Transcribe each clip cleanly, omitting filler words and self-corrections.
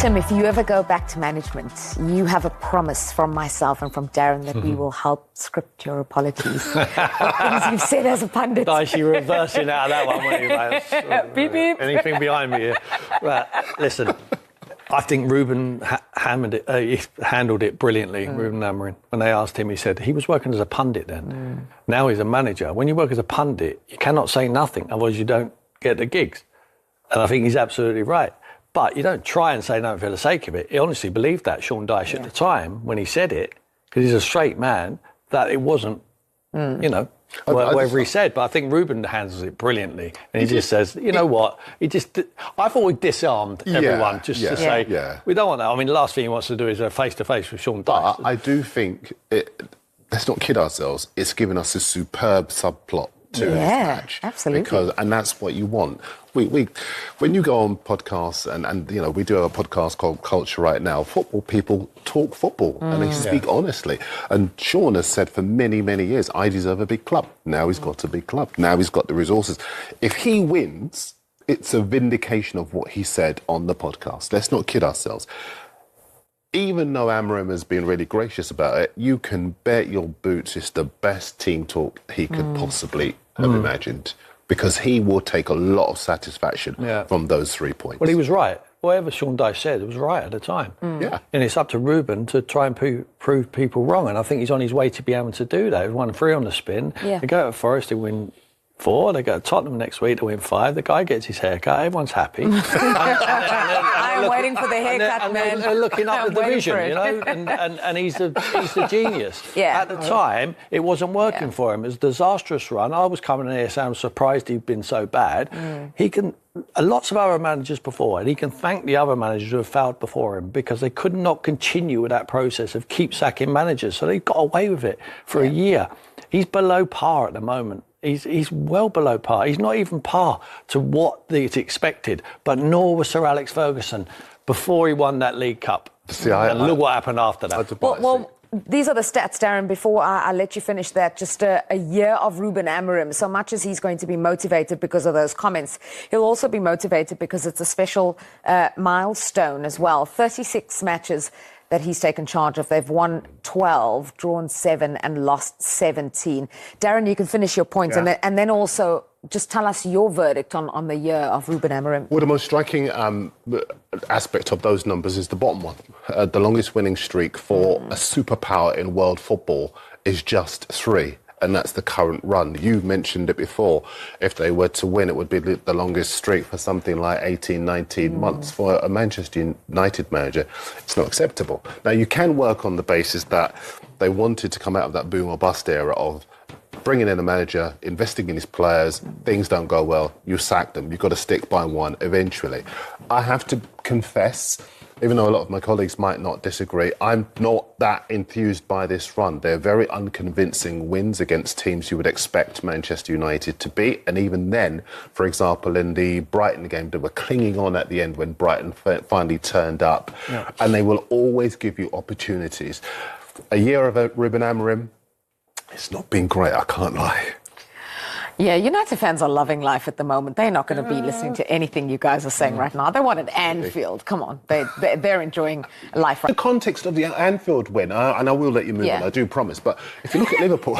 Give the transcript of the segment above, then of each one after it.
Tim, if you ever go back to management, you have a promise from myself and from Darren that we will help script your apologies. What things you've said as a pundit. Nice, you're reversing out of that one, weren't you, mate? Beep, beep. Anything behind me here? Right, listen, I think Ruben he handled it brilliantly, Ruben Amorim. When they asked him, he said he was working as a pundit then. Now he's a manager. When you work as a pundit, you cannot say nothing, otherwise you don't get the gigs. And I think he's absolutely right. But you don't try and say no for the sake of it. He honestly believed that, Sean Dyche, at the time, when he said it, because he's a straight man, that it wasn't, whatever he said. But I think Ruben handles it brilliantly. And he just says, you know what? I thought we disarmed everyone to say, we don't want that. I mean, the last thing he wants to do is a face-to-face with Sean Dyche. I do think, let's not kid ourselves, it's given us a superb subplot to this match. Absolutely. And that's what you want. When you go on podcasts, and we do have a podcast called Culture right now, football people talk football and they speak honestly. And Sean has said for many, many years, I deserve a big club. Now he's got a big club. Now he's got the resources. If he wins, it's a vindication of what he said on the podcast. Let's not kid ourselves. Even though Amorim has been really gracious about it, you can bet your boots it's the best team talk he could possibly have imagined, because he will take a lot of satisfaction from those 3 points. Well, he was right. Whatever Sean Dyche said, it was right at the time. Yeah. And it's up to Ruben to try and prove people wrong. And I think he's on his way to be able to do that. He won 3 on the spin. Yeah. They go to Forest, they win 4. They go to Tottenham next week to win 5. The guy gets his haircut. Everyone's happy. I'm waiting for the haircut, man. They're looking up the division, you know, and he's the genius. Yeah. At the time, it wasn't working for him. It was a disastrous run. I was coming in here saying I'm surprised he'd been so bad. He can. Lots of other managers before, and he can thank the other managers who have failed before him, because they could not continue with that process of keep sacking managers. So they got away with it for a year. He's below par at the moment. He's well below par. He's not even par to what is expected, but nor was Sir Alex Ferguson before he won that League Cup. See, and look what happened after that. Well, these are the stats, Darren. Before I let you finish that, just a year of Ruben Amorim. So much as he's going to be motivated because of those comments, he'll also be motivated because it's a special milestone as well. 36 matches that he's taken charge of. They've won 12, drawn 7 and lost 17. Darren, you can finish your points and then also just tell us your verdict on the year of Ruben Amorim. Well, the most striking aspect of those numbers is the bottom one. The longest winning streak for a superpower in world football is just 3. And that's the current run. You mentioned it before. If they were to win, it would be the longest streak for something like 18, 19 months. For a Manchester United manager, it's not acceptable. Now, you can work on the basis that they wanted to come out of that boom or bust era of bringing in a manager, investing in his players, things don't go well, you sack them. You've got to stick by one eventually. I have to confess, even though a lot of my colleagues might not disagree, I'm not that enthused by this run. They're very unconvincing wins against teams you would expect Manchester United to beat. And even then, for example, in the Brighton game, they were clinging on at the end when Brighton finally turned up. Yeah. And they will always give you opportunities. A year of Ruben Amorim, it's not been great, I can't lie. Yeah, United fans are loving life at the moment. They're not going to be listening to anything you guys are saying right now. They want an Anfield. Come on. They're enjoying life. The context of the Anfield win, and I will let you move on, I do promise, but if you look at Liverpool,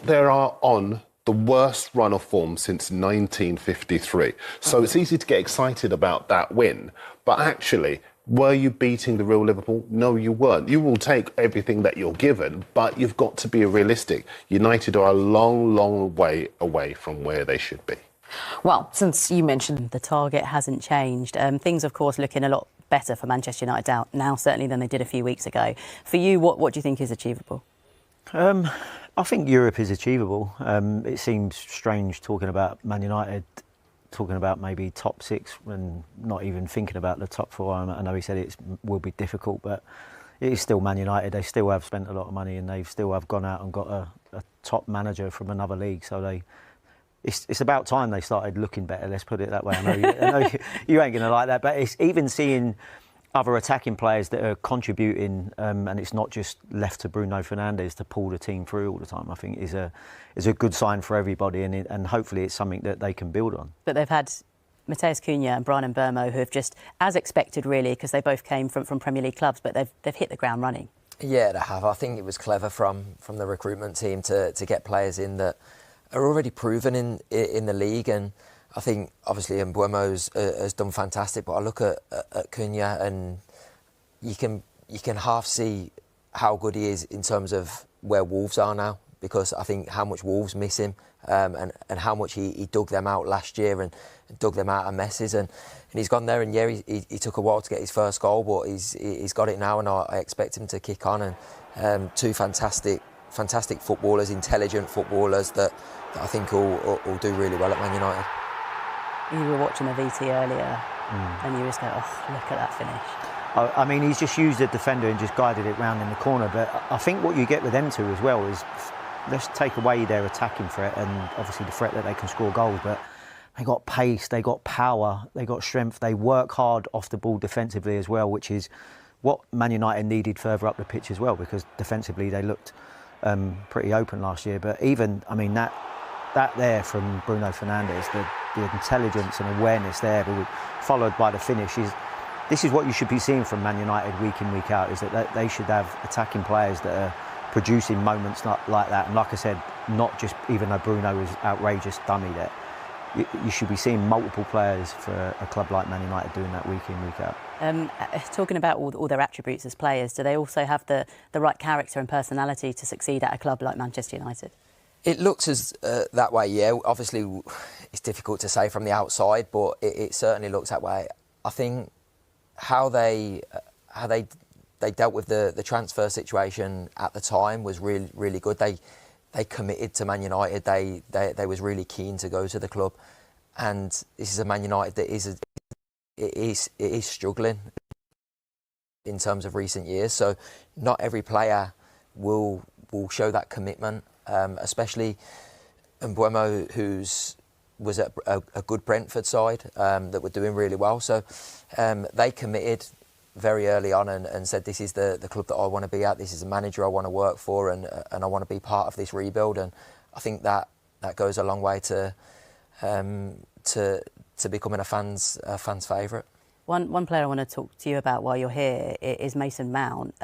they are on the worst run of form since 1953. So it's easy to get excited about that win, but actually, were you beating the real Liverpool? No, you weren't. You will take everything that you're given, but you've got to be realistic. United are a long, long way away from where they should be. Well, since you mentioned the target hasn't changed, things, of course, looking a lot better for Manchester United now, certainly than they did a few weeks ago. For you, what do you think is achievable? I think Europe is achievable. It seems strange talking about Man United, talking about maybe top 6 and not even thinking about the top 4. I know he said it will be difficult, but it is still Man United. They still have spent a lot of money and they still have gone out and got a top manager from another league. So it's about time they started looking better, let's put it that way. I know you ain't going to like that, but it's even seeing other attacking players that are contributing, and it's not just left to Bruno Fernandes to pull the team through all the time, I think is a good sign for everybody, and hopefully it's something that they can build on. But they've had Matheus Cunha and Bryan and Mbuemo, who have just, as expected really, because they both came from Premier League clubs, but they've hit the ground running. Yeah, they have. I think it was clever from the recruitment team to get players in that are already proven in the league, and I think obviously Mbuemo has done fantastic, but I look at Cunha and you can half see how good he is in terms of where Wolves are now, because I think how much Wolves miss him, and how much he dug them out last year and dug them out of messes, and he's gone there, and yeah, he took a while to get his first goal, but he's got it now, and I expect him to kick on, and two fantastic footballers, intelligent footballers that I think will do really well at Man United. You were watching the VT earlier, and you just go, oh, look at that finish. I mean, he's just used the defender and just guided it round in the corner. But I think what you get with them two as well is, let's take away their attacking threat and obviously the threat that they can score goals. But they got pace, they got power, they got strength. They work hard off the ball defensively as well, which is what Man United needed further up the pitch as well, because defensively they looked pretty open last year. But even, I mean, that there from Bruno Fernandes, the intelligence and awareness there, followed by the finish, this is what you should be seeing from Man United week in, week out, is that they should have attacking players that are producing moments like that. And like I said, not just, even though Bruno was outrageous dummy there, you should be seeing multiple players for a club like Man United doing that week in, week out. Talking about all their attributes as players, do they also have the right character and personality to succeed at a club like Manchester United? It looks as that way, yeah. Obviously, it's difficult to say from the outside, but it certainly looks that way. I think how they dealt with the transfer situation at the time was really, really good. They committed to Man United. They was really keen to go to the club, and this is a Man United that is struggling in terms of recent years. So not every player will show that commitment, especially Mbuemo, was at a good Brentford side that were doing really well. So they committed very early on and said, this is the club that I want to be at, this is a manager I want to work for, and I want to be part of this rebuild. And I think that goes a long way to becoming a fan's favourite. One player I want to talk to you about while you're here is Mason Mount.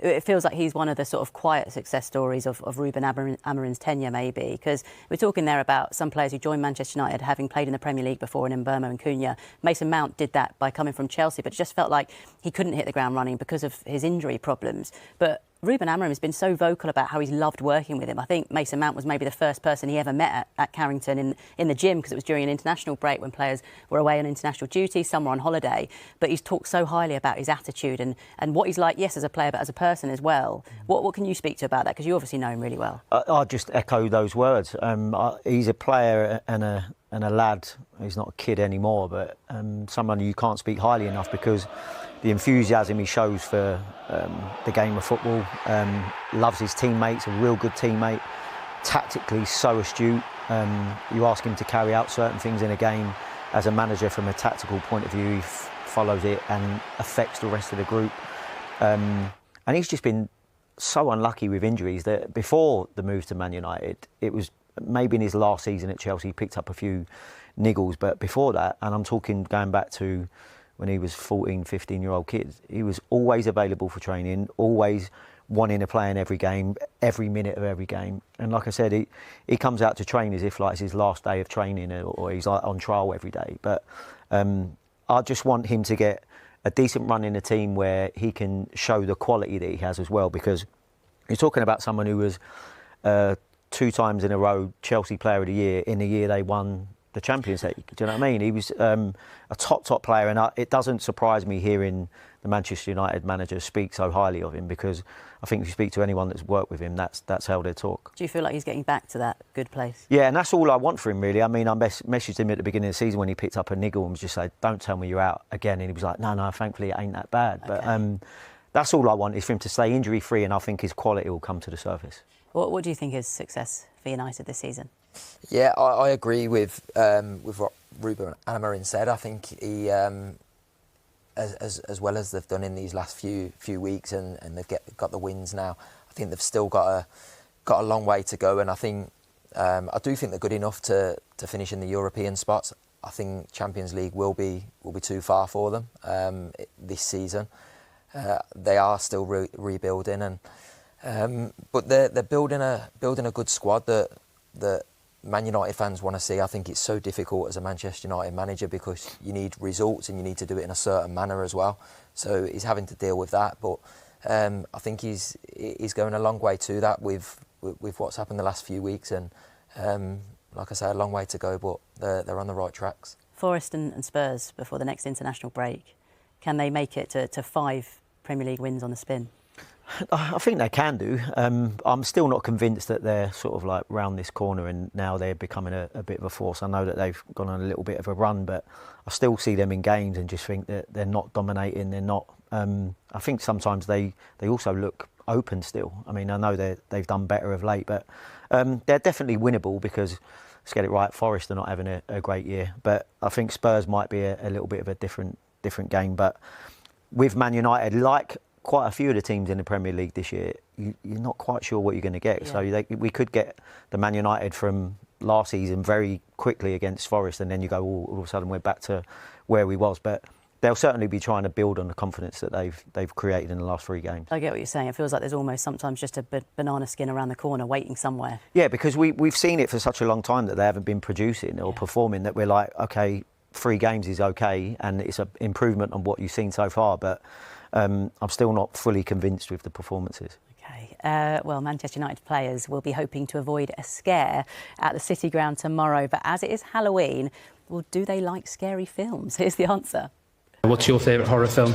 It feels like he's one of the sort of quiet success stories of Ruben Amorim's tenure, maybe, because we're talking there about some players who joined Manchester United having played in the Premier League before, in Mbuemo and Cunha. Mason Mount did that by coming from Chelsea, but it just felt like he couldn't hit the ground running because of his injury problems. But Ruben Amorim has been so vocal about how he's loved working with him. I think Mason Mount was maybe the first person he ever met at Carrington in the gym, because it was during an international break when players were away on international duty, some were on holiday. But he's talked so highly about his attitude and what he's like, yes, as a player, but as a person as well. What can you speak to about that? Because you obviously know him really well. I'll just echo those words. He's a player and a lad. He's not a kid anymore, but someone you can't speak highly enough, because the enthusiasm he shows for the game of football, loves his teammates, a real good teammate, tactically so astute. You ask him to carry out certain things in a game as a manager from a tactical point of view, he follows it and affects the rest of the group. And he's just been so unlucky with injuries that before the move to Man United, it was maybe in his last season at Chelsea, he picked up a few niggles, but before that, and I'm talking going back to when he was 14, 15-year-old kid, he was always available for training, always wanting to play in every game, every minute of every game. And like I said, he comes out to train as if like it's his last day of training, or he's like on trial every day. But I just want him to get a decent run in a team where he can show the quality that he has as well, because you're talking about someone who was 2 times in a row Chelsea Player of the Year in the year they won the Champions League. Do you know what I mean? He was a top player, and it doesn't surprise me hearing the Manchester United manager speak so highly of him, because I think if you speak to anyone that's worked with him, that's how they talk. Do you feel like he's getting back to that good place? Yeah, and that's all I want for him, really. I mean, I messaged him at the beginning of the season when he picked up a niggle and was just like, don't tell me you're out again. And he was like, no, thankfully it ain't that bad. Okay. But that's all I want, is for him to stay injury-free, and I think his quality will come to the surface. What do you think is success for United this season? Yeah, I agree with what Ruben Amorim said. I think he, as well as they've done in these last few weeks, and they've got the wins now, I think they've still got a long way to go. And I think I do think they're good enough to finish in the European spots. I think Champions League will be too far for them this season. They are still rebuilding, but they're building a good squad that Man United fans want to see. I think it's so difficult as a Manchester United manager because you need results and you need to do it in a certain manner as well. So he's having to deal with that, but I think he's going a long way to that with what's happened the last few weeks, and like I say, a long way to go, but they're on the right tracks. Forest and Spurs before the next international break. Can they make it to 5 Premier League wins on the spin? I think they can do. I'm still not convinced that they're sort of like round this corner and now they're becoming a bit of a force. I know that they've gone on a little bit of a run, but I still see them in games and just think that they're not dominating. They're not. I think sometimes they also look open still. I mean, I know they've done better of late, but they're definitely winnable because, let's get it right, Forest are not having a great year. But I think Spurs might be a little bit of a different game. But with Man United, like quite a few of the teams in the Premier League this year, you're not quite sure what you're going to get. Yeah. So we could get the Man United from last season very quickly against Forest, and then you go, all of a sudden we're back to where we was. But they'll certainly be trying to build on the confidence that they've created in the last 3 games. I get what you're saying. It feels like there's almost sometimes just a banana skin around the corner waiting somewhere. Yeah, because we've seen it for such a long time that they haven't been producing or performing, that we're like, OK, 3 games is OK, and it's an improvement on what you've seen so far. But I'm still not fully convinced with the performances. OK. Well, Manchester United players will be hoping to avoid a scare at the City Ground tomorrow. But as it is Halloween, well, do they like scary films? Here's the answer. What's your favourite horror film?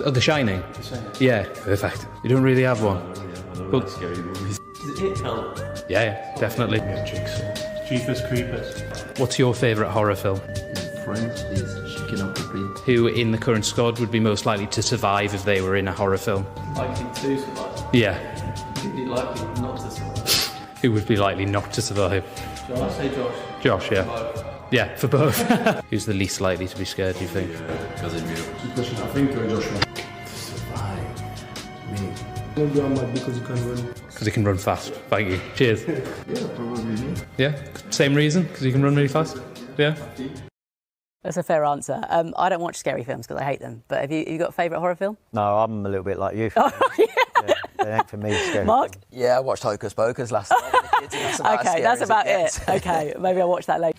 Oh, The Shining? Yeah, perfect. You don't really have one? Well, scary movies. Is it It? Yeah, definitely. Jeepers Creepers. What's your favourite horror film? Friends is Chicken Up the Plate. Who in the current squad would be most likely to survive if they were in a horror film? Likely to survive. Yeah. Really likely not to survive. Who would be likely not to survive? Josh, say Josh. Josh, yeah. Yeah, for both. Who's the least likely to be scared, do you think? I think Joshua. To survive. Me. Maybe I might because you can run. Because he can run fast. Thank you. Cheers. Yeah, probably. Yeah? Same reason? Because he can run really fast? Yeah? That's a fair answer. I don't watch scary films because I hate them. But have you got a favourite horror film? No, I'm a little bit like you. Oh, yeah. They ain't for me. Scary. Mark? Yeah, I watched Hocus Pocus last night. OK, that's about it. OK, maybe I'll watch that later.